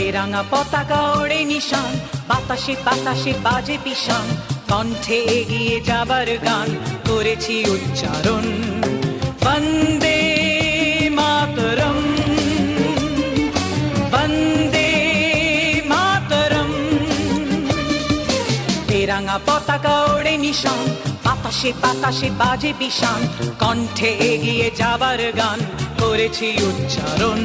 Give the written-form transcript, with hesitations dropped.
তেরাঙা পতাকা ওড়ে নিশান, বাতাসে বাতাসে বাজে পিশান, কণ্ঠে এগিয়ে যাবার গান করেছি উচ্চারণ। বন্দে মাতরম, বন্দে মাতরম। তেরাঙা পতাকা ওড়ে নিশান, বাতাসে বাতাসে বাজে পিশান, কণ্ঠে এগিয়ে যাবার গান করেছি উচ্চারণ।